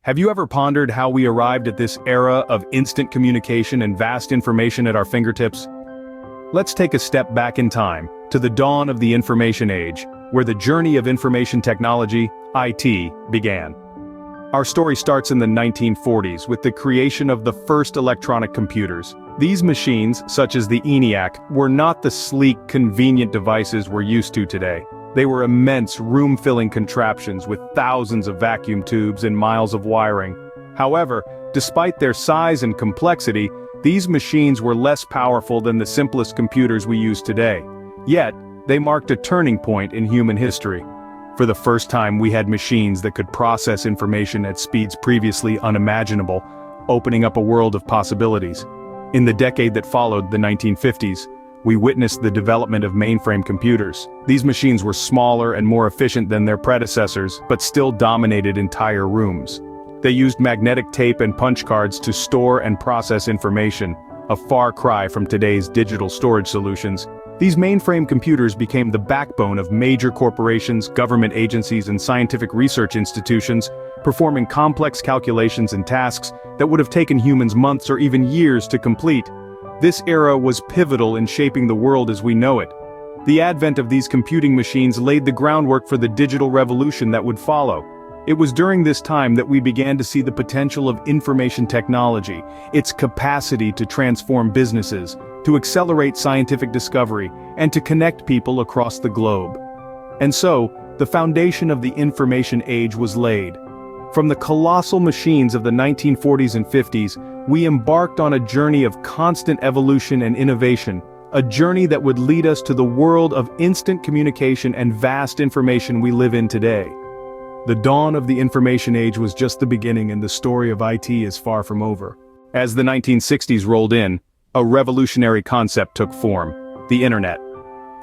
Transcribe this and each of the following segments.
Have you ever pondered how we arrived at this era of instant communication and vast information at our fingertips? Let's take a step back in time, to the dawn of the information age, where the journey of information technology, IT, began. Our story starts in the 1940s with the creation of the first electronic computers. These machines, such as the ENIAC, were not the sleek, convenient devices we're used to today. They were immense, room-filling contraptions with thousands of vacuum tubes and miles of wiring. However, despite their size and complexity, these machines were less powerful than the simplest computers we use today. Yet, they marked a turning point in human history. For the first time, we had machines that could process information at speeds previously unimaginable, opening up a world of possibilities. In the decade that followed, the 1950s, we witnessed the development of mainframe computers. These machines were smaller and more efficient than their predecessors, but still dominated entire rooms. They used magnetic tape and punch cards to store and process information, a far cry from today's digital storage solutions. These mainframe computers became the backbone of major corporations, government agencies, and scientific research institutions, performing complex calculations and tasks that would have taken humans months or even years to complete. This era was pivotal in shaping the world as we know it. The advent of these computing machines laid the groundwork for the digital revolution that would follow. It was during this time that we began to see the potential of information technology, its capacity to transform businesses, to accelerate scientific discovery, and to connect people across the globe. And so, the foundation of the information age was laid. From the colossal machines of the 1940s and 50s, we embarked on a journey of constant evolution and innovation, a journey that would lead us to the world of instant communication and vast information we live in today. The dawn of the information age was just the beginning, and the story of IT is far from over. As the 1960s rolled in, a revolutionary concept took form: the Internet.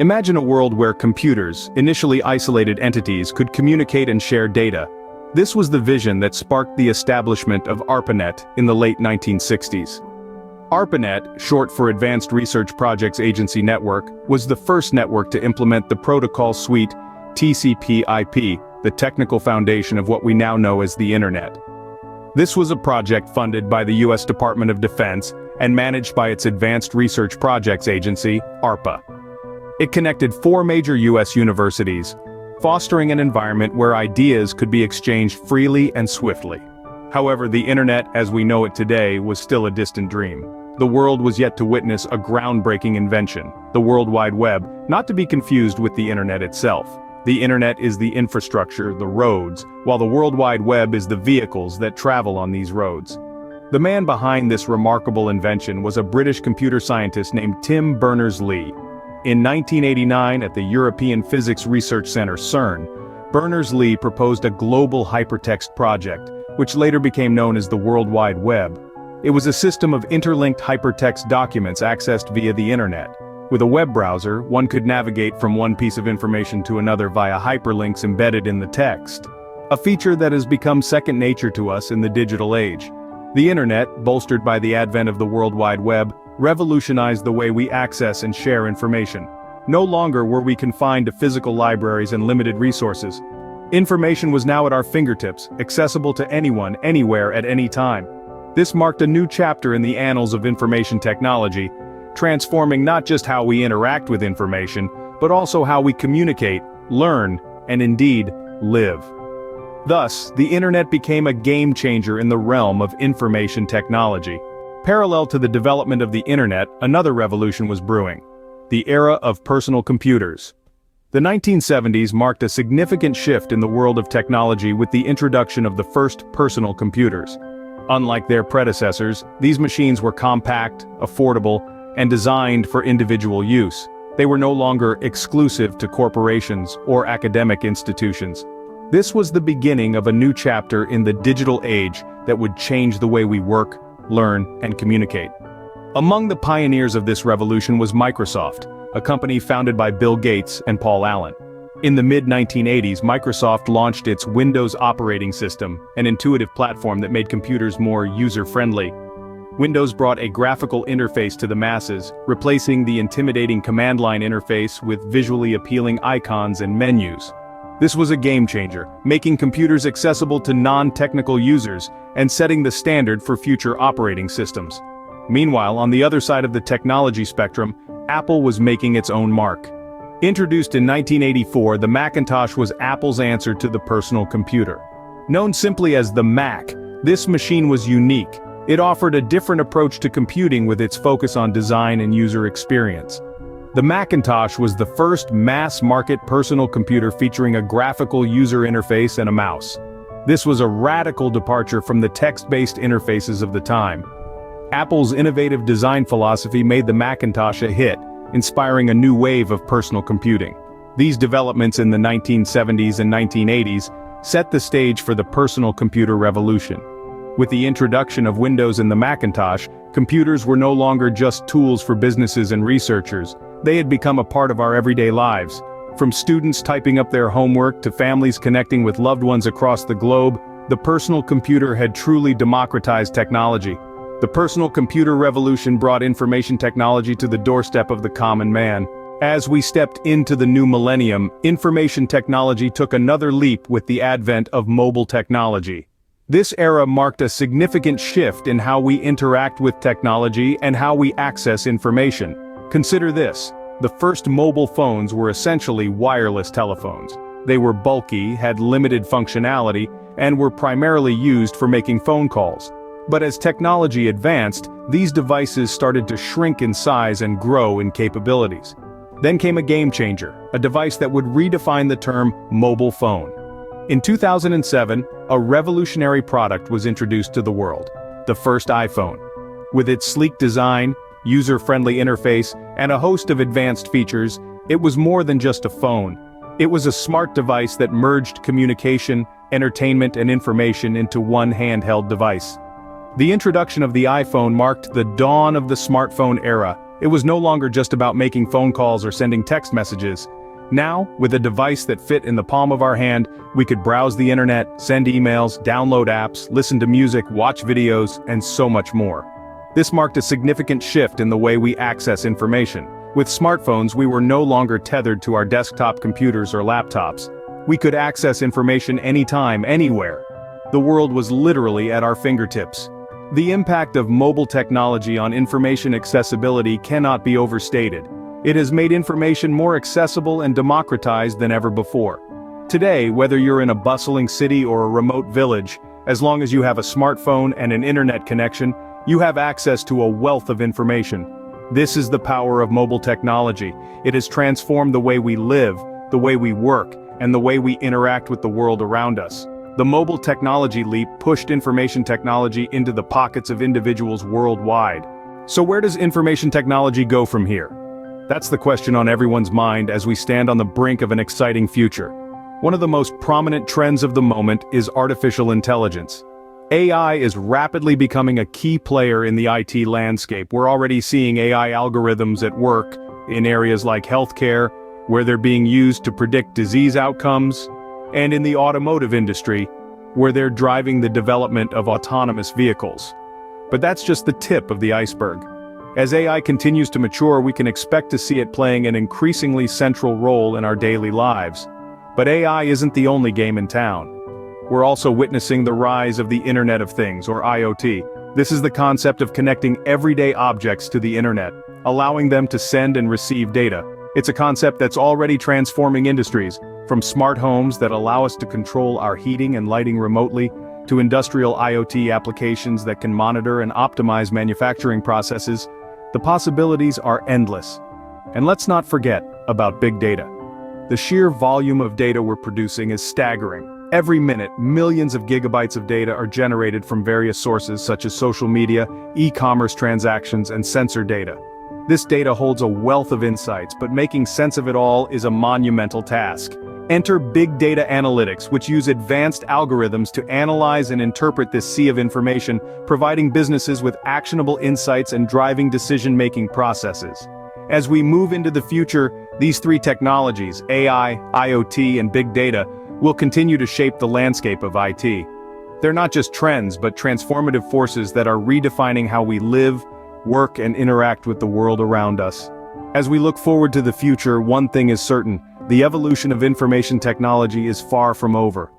Imagine a world where computers, initially isolated entities, could communicate and share data. This was the vision that sparked the establishment of ARPANET in the late 1960s. ARPANET, short for Advanced Research Projects Agency Network, was the first network to implement the protocol suite TCP/IP, the technical foundation of what we now know as the Internet. This was a project funded by the U.S. Department of Defense and managed by its Advanced Research Projects Agency, ARPA. It connected 4 major U.S. universities, fostering an environment where ideas could be exchanged freely and swiftly. However, the Internet as we know it today was still a distant dream. The world was yet to witness a groundbreaking invention, the World Wide Web, not to be confused with the Internet itself. The Internet is the infrastructure, the roads, while the World Wide Web is the vehicles that travel on these roads. The man behind this remarkable invention was a British computer scientist named Tim Berners-Lee. In 1989, at the European Physics Research Center (CERN), Berners-Lee proposed a global hypertext project, which later became known as the World Wide Web. It was a system of interlinked hypertext documents accessed via the Internet. With a web browser, one could navigate from one piece of information to another via hyperlinks embedded in the text, a feature that has become second nature to us in the digital age. The Internet, bolstered by the advent of the World Wide Web, revolutionized the way we access and share information. No longer were we confined to physical libraries and limited resources. Information was now at our fingertips, accessible to anyone, anywhere, at any time. This marked a new chapter in the annals of information technology, transforming not just how we interact with information, but also how we communicate, learn, and indeed, live. Thus, the Internet became a game changer in the realm of information technology. Parallel to the development of the Internet, another revolution was brewing: the era of personal computers. The 1970s marked a significant shift in the world of technology with the introduction of the first personal computers. Unlike their predecessors, these machines were compact, affordable, and designed for individual use. They were no longer exclusive to corporations or academic institutions. This was the beginning of a new chapter in the digital age that would change the way we work, learn, and communicate. Among the pioneers of this revolution was Microsoft, a company founded by Bill Gates and Paul Allen. In the mid-1980s, Microsoft launched its Windows operating system, an intuitive platform that made computers more user-friendly. Windows brought a graphical interface to the masses, replacing the intimidating command line interface with visually appealing icons and menus. This was a game changer, making computers accessible to non-technical users and setting the standard for future operating systems. Meanwhile, on the other side of the technology spectrum, Apple was making its own mark. Introduced in 1984, the Macintosh was Apple's answer to the personal computer. Known simply as the Mac, this machine was unique. It offered a different approach to computing with its focus on design and user experience. The Macintosh was the first mass-market personal computer featuring a graphical user interface and a mouse. This was a radical departure from the text-based interfaces of the time. Apple's innovative design philosophy made the Macintosh a hit, inspiring a new wave of personal computing. These developments in the 1970s and 1980s set the stage for the personal computer revolution. With the introduction of Windows in the Macintosh, computers were no longer just tools for businesses and researchers. They had become a part of our everyday lives. From students typing up their homework to families connecting with loved ones across the globe, the personal computer had truly democratized technology. The personal computer revolution brought information technology to the doorstep of the common man. As we stepped into the new millennium, information technology took another leap with the advent of mobile technology. This era marked a significant shift in how we interact with technology and how we access information. Consider this: the first mobile phones were essentially wireless telephones. They were bulky, had limited functionality, and were primarily used for making phone calls. But as technology advanced, these devices started to shrink in size and grow in capabilities. Then came a game changer, a device that would redefine the term mobile phone. In 2007, a revolutionary product was introduced to the world: the first iPhone. With its sleek design, user-friendly interface, and a host of advanced features, it was more than just a phone. It was a smart device that merged communication, entertainment, and information into one handheld device. The introduction of the iPhone marked the dawn of the smartphone era. It was no longer just about making phone calls or sending text messages. Now, with a device that fit in the palm of our hand, we could browse the internet, send emails, download apps, listen to music, watch videos, and so much more. This marked a significant shift in the way we access information. With smartphones, we were no longer tethered to our desktop computers or laptops. We could access information anytime, anywhere. The world was literally at our fingertips. The impact of mobile technology on information accessibility cannot be overstated. It has made information more accessible and democratized than ever before. Today, whether you're in a bustling city or a remote village, as long as you have a smartphone and an internet connection, you have access to a wealth of information. This is the power of mobile technology. It has transformed the way we live, the way we work, and the way we interact with the world around us. The mobile technology leap pushed information technology into the pockets of individuals worldwide. So where does information technology go from here? That's the question on everyone's mind as we stand on the brink of an exciting future. One of the most prominent trends of the moment is artificial intelligence. AI is rapidly becoming a key player in the IT landscape. We're already seeing AI algorithms at work in areas like healthcare, where they're being used to predict disease outcomes, and in the automotive industry, where they're driving the development of autonomous vehicles. But that's just the tip of the iceberg. As AI continues to mature, we can expect to see it playing an increasingly central role in our daily lives. But AI isn't the only game in town. We're also witnessing the rise of the Internet of Things, or IoT. This is the concept of connecting everyday objects to the internet, allowing them to send and receive data. It's a concept that's already transforming industries, from smart homes that allow us to control our heating and lighting remotely, to industrial IoT applications that can monitor and optimize manufacturing processes. The possibilities are endless. And let's not forget about big data. The sheer volume of data we're producing is staggering. Every minute, millions of gigabytes of data are generated from various sources such as social media, e-commerce transactions, and sensor data. This data holds a wealth of insights, but making sense of it all is a monumental task. Enter big data analytics, which use advanced algorithms to analyze and interpret this sea of information, providing businesses with actionable insights and driving decision-making processes. As we move into the future, these three technologies, AI, IoT, and big data, will continue to shape the landscape of IT. They're not just trends, but transformative forces that are redefining how we live, work, and interact with the world around us. As we look forward to the future, one thing is certain: The evolution of information technology is far from over.